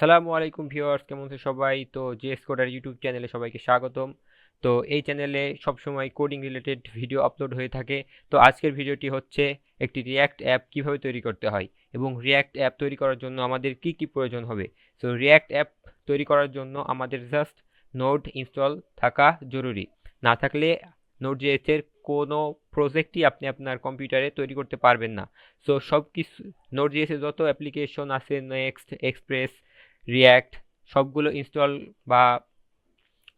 আসসালামু আলাইকুম ভিউয়ার্স, কেমন আছেন সবাই? তো জেএস কোডার ইউটিউব চ্যানেলে সবাইকে স্বাগতম। তো এই চ্যানেলে সবসময় কোডিং রিলেটেড ভিডিও আপলোড হয়ে থাকে। তো আজকের ভিডিওটি হচ্ছে একটি রিয়্যাক্ট অ্যাপ কিভাবে তৈরি করতে হয় এবং রিয়্যাক্ট অ্যাপ তৈরি করার জন্য আমাদের কি কি প্রয়োজন হবে। তো রিয়্যাক্ট অ্যাপ তৈরি করার জন্য আমাদের জাস্ট নোড ইনস্টল থাকা জরুরি। না থাকলে নোড জেএস এর কোনো প্রজেক্টই আপনি আপনার কম্পিউটারে তৈরি করতে পারবেন না। সো সব কিছু নোড জেএস এর যত অ্যাপ্লিকেশন আছে, নেক্সট, এক্সপ্রেস, রিয়্যাক্ট, সবগুলো ইনস্টল বা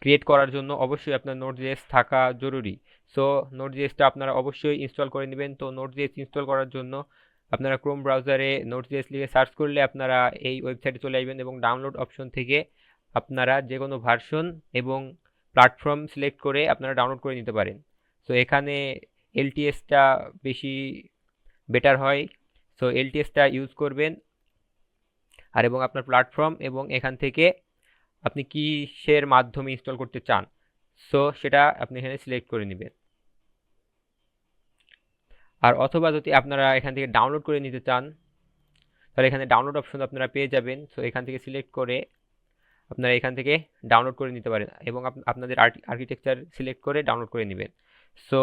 ক্রিয়েট করার জন্য অবশ্যই আপনার নোড.জেএস থাকা জরুরি। সো নোড.জেএসটা আপনারা অবশ্যই ইনস্টল করে নেবেন। তো নোড.জেএস ইনস্টল করার জন্য আপনারা ক্রোম ব্রাউজারে নোড.জেএস লিখে সার্চ করলে আপনারা এই ওয়েবসাইটে চলে আসবেন এবং ডাউনলোড অপশন থেকে আপনারা যে কোনো ভার্সন এবং প্ল্যাটফর্ম সিলেক্ট করে আপনারা ডাউনলোড করে নিতে পারেন। সো এখানে এলটিএসটা বেশি বেটার হয়। সো এলটিএসটা ইউজ করবেন আর এবং আপনার প্ল্যাটফর্ম এবং এখান থেকে আপনি কিসের মাধ্যমে ইনস্টল করতে চান, সো সেটা আপনি এখানে সিলেক্ট করে নেবেন। আর অথবা যদি আপনারা এখান থেকে ডাউনলোড করে নিতে চান তাহলে এখানে ডাউনলোড অপশন আপনারা পেয়ে যাবেন। সো এখান থেকে সিলেক্ট করে আপনারা এখান থেকে ডাউনলোড করে নিতে পারেন এবং আপনাদের আর্কিটেকচার সিলেক্ট করে ডাউনলোড করে নেবেন। সো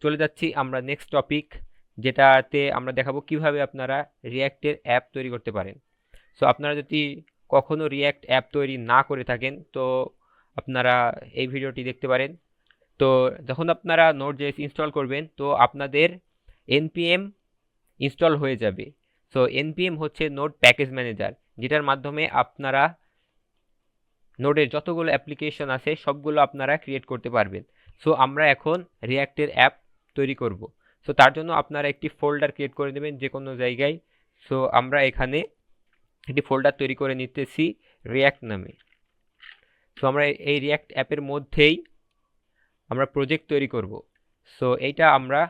চলে যাচ্ছি আমরা নেক্সট টপিক, যেটাতে আমরা দেখাবো কিভাবে আপনারা রিয়্যাক্টের অ্যাপ তৈরি করতে পারেন। সো আপনারা যদি কখনো রিয়্যাক্ট অ্যাপ তৈরি না করে থাকেন তো আপনারা এই ভিডিওটি দেখতে পারেন। তো যখন আপনারা নোড.জেএস ইনস্টল করবেন তো আপনাদের npm ইনস্টল হয়ে যাবে। সো npm হচ্ছে নোড প্যাকেজ ম্যানেজার, যেটার মাধ্যমে আপনারা নোডের যতগুলো অ্যাপ্লিকেশন আছে সবগুলো আপনারা ক্রিয়েট করতে পারবেন। সো আমরা এখন রিয়্যাক্টের অ্যাপ তৈরি করব। সো তার জন্য আপনারা একটি ফোল্ডার ক্রিয়েট করে নেবেন যে কোনো জায়গায়। সো আমরা এখানে একটি ফোল্ডার তৈরি করে নিতেছি রিয়্যাক্ট নামে। সো আমরা এই রিয়্যাক্ট অ্যাপের মধ্যেই আমরা প্রজেক্ট তৈরি করব। সো এইটা আমরা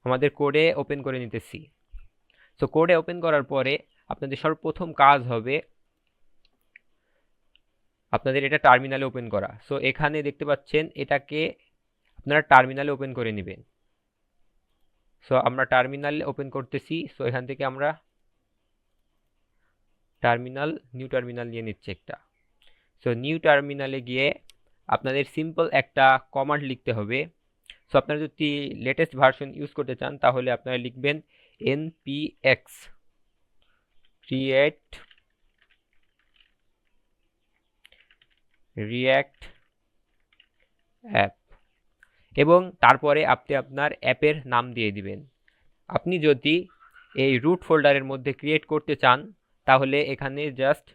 আমাদের কোডে ওপেন করে নিতেছি। সো কোডে ওপেন করার পরে আপনাদের সর্বপ্রথম কাজ হবে আপনাদের এটা টার্মিনালে ওপেন করা। সো এখানে দেখতে পাচ্ছেন এটাকে আপনারা টার্মিনালে ওপেন করে নেবেন। সো আমরা টার্মিনাল ওপেন করতেছি। সো এখান থেকে আমরা নিউ টার্মিনাল নিয়ে নিচ্ছি একটা। সো নিউ টার্মিনালে গিয়ে আপনাদের সিম্পল একটা কমান্ড লিখতে হবে। সো আপনারা যদি লেটেস্ট ভার্সন ইউজ করতে চান তাহলে আপনারা লিখবেন npx create react app এবং তারপরে আপনি আপনার অ্যাপের নাম দিয়ে দিবেন। আপনি যদি এই রুট ফোল্ডারের মধ্যে ক্রিয়েট করতে চান তাহলে এখানে জাস্ট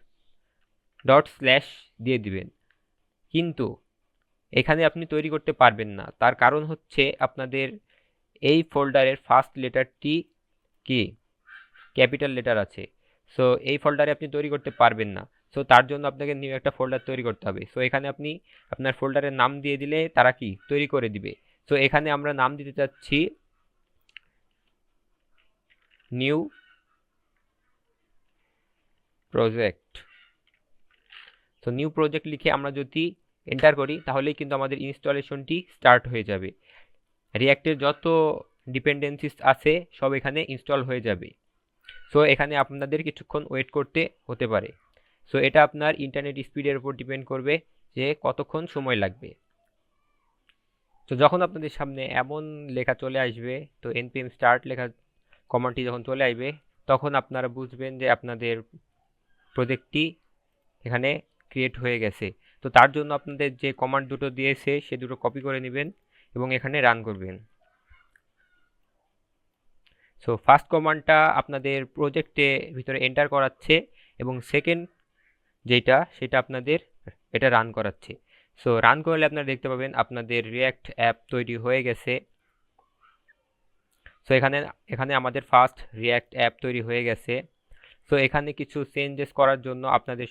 ডট স্ল্যাশ দিয়ে দিবেন, কিন্তু এখানে আপনি তৈরি করতে পারবেন না। তার কারণ হচ্ছে আপনাদের এই ফোল্ডারের ফার্স্ট লেটারটি কি ক্যাপিটাল লেটার আছে। সো এই ফোল্ডারে আপনি তৈরি করতে পারবেন না। সো তার জন্য আপনাকে নিউ একটা ফোল্ডার তৈরি করতে হবে। সো এখানে আপনি আপনার ফোল্ডারের নাম দিয়ে দিলে তারা কি তৈরি করে দিবে। সো এখানে আমরা নাম দিতে চাচ্ছি new project. So new project লিখে আমরা যদি এন্টার করি তাহলেই কিন্তু আমাদের ইনস্টলেশনটি স্টার্ট হয়ে যাবে। রিয়্যাক্টের যত ডিপেন্ডেন্সিস আছে সব এখানে ইনস্টল হয়ে যাবে। সো এখানে আপনাদের কিছুক্ষণ ওয়েট করতে হতে পারে। সো এটা আপনার ইন্টারনেট স্পিডের উপর ডিপেন্ড করবে যে কতক্ষণ সময় লাগবে। তো যখন আপনাদের সামনে এমন লেখা চলে আসবে, তো npm স্টার্ট লেখা কমান্ডটি যখন চলে আসবে তখন আপনারা বুঝবেন যে আপনাদের প্রজেক্টটি এখানে ক্রিয়েট হয়ে গেছে। তো তার জন্য আপনাদের যে কমান্ড দুটো দিয়েছে সে দুটো কপি করে নেবেন এবং এখানে রান করবেন। সো ফার্স্ট কমান্ডটা আপনাদের প্রজেক্টে ভিতরে এন্টার করাচ্ছে এবং সেকেন্ড যেটা সেটা আপনাদের এটা রান করাচ্ছে। সো রান করলে আপনারা দেখতে পাবেন আপনাদের রিয়্যাক্ট অ্যাপ তৈরি হয়ে গেছে। সো এখানে এখানে আমাদের ফার্স্ট রিয়্যাক্ট অ্যাপ তৈরি হয়ে গেছে। সো এখানে কিছু চেঞ্জেস করার জন্য আপনাদের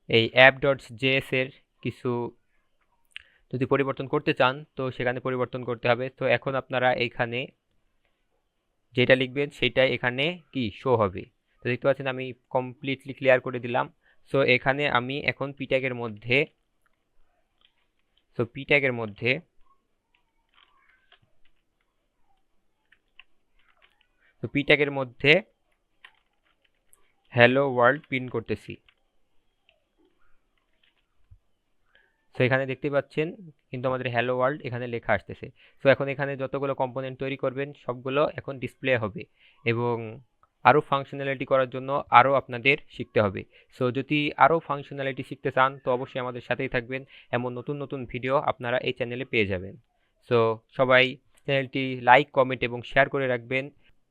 এই app.js এর কিছু যদি পরিবর্তন করতে চান তো সেখানে পরিবর্তন করতে হবে। তো এখন আপনারা এইখানে যেটা লিখবেন সেটাই এখানে কি শো হবে। তো দেখতে পাচ্ছেন আমি কমপ্লিটলি ক্লিয়ার করে দিলাম। সো এখানে আমি এখন p ট্যাগের মধ্যে p ট্যাগের মধ্যে হ্যালো ওয়ার্ল্ড প্রিন্ট করতেছি। সো এখানে দেখতে পাচ্ছেন কিন্তু আমাদের হ্যালো ওয়ার্ল্ড এখানে লেখা আসতেছে। সো এখন এখানে যতগুলো কম্পোনেন্ট তৈরি করবেন সবগুলো এখন ডিসপ্লে হবে এবং আরও ফাংশনালিটি করার জন্য আরও আপনাদের শিখতে হবে। সো যদি আরও ফাংশনালিটি শিখতে চান তো অবশ্যই আমাদের সাথেই থাকবেন, এমন নতুন নতুন ভিডিও আপনারা এই চ্যানেলে পেয়ে যাবেন। সো সবাই চ্যানেলটি লাইক, কমেন্ট এবং শেয়ার করে রাখবেন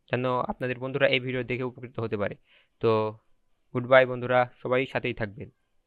যেন আপনাদের বন্ধুরা এই ভিডিও দেখে উপকৃত হতে পারে। তো গুড বাই বন্ধুরা, সবাই সাথেই থাকবেন।